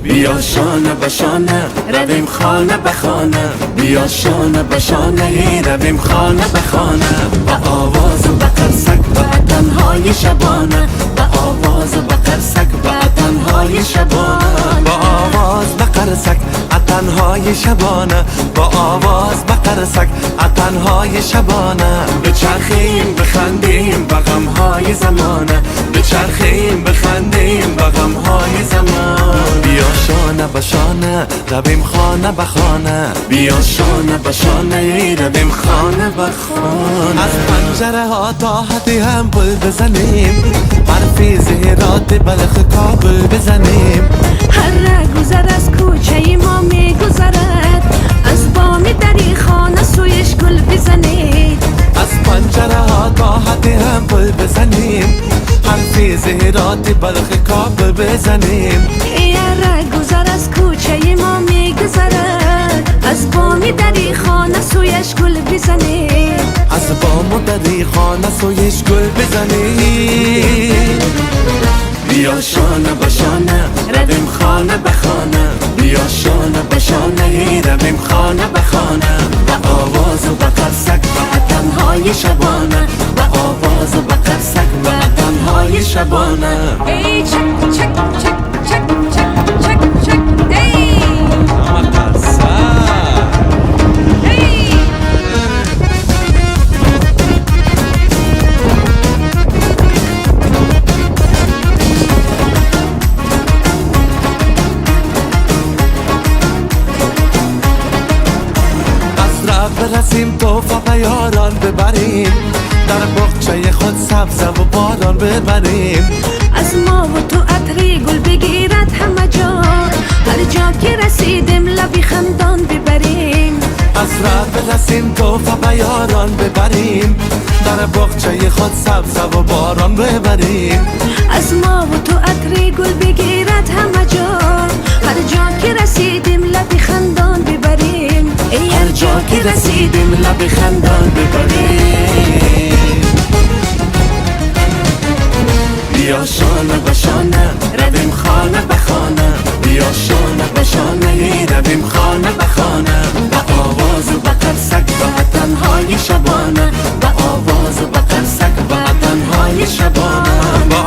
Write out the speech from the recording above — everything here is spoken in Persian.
بیا شانه به شانه رویم خانه به خانه، بیا شانه به شانه رویم خانه به خانه. با آواز و قرصک و تنهای شبانه، با آواز و قرصک و تنهای شبانه، با آواز و قرصک تنهای شبانه، با آواز و قرصک تنهای شبانه. بچرخیم بخندیم با غمهای زمانه، بچرخیم بخندیم با غمهای زمان. بیا شانه به شانه رویم خانه به خانه، بیا شانه به شانه رویم خانه به خانه. از پنجره ها تا حدی هم پل بزنیم، حرفی زهرات بلخ کابل بزنیم. هر گذر از کوچه ما می گذرد، از بامی دری خانه سویش گل بزنید. از پنجره ها تا حدی هم پل بزنیم، حرفی زهرات بلخ کابل بزنیم. هر گذر از کوچه ما می گذرد، از بامی دری خانه سویش گل بزنید. از بام و دری خانه سویش گل بزنیم. بیا شانه به شانه رویم خانه به خانه، بیا شانه به شانه رویم خانه به خانه. با آواز و قرصک و تنهای شبانه، با آواز و قرصک و تنهای شبانه. ای چک چک چک چک چک چک چک ای ای برسیم توفه به یاران ببریم، در بخچه خود سبزه و باران ببریم. از ما و تو عطری گل بگیرد همه جا، هر جا که رسیدیم لبی خندان ببریم. از راه برسیم توفه به یاران ببریم، در بخچه خود سبزه و باران ببریم. از ما و تو عطری گل بگیرد همه جا، هر جا که رسیدیم لبی خندان ببریم. ای هر جا که رسیدیم لب خندان ببریم. بیا شانه به شانه رویم خانه به خانه، بیا شانه به شانه رویم خانه به خانه. با آواز و قرصک و تنهای شبانه، با آواز و قرصک و تنهای شبانه. با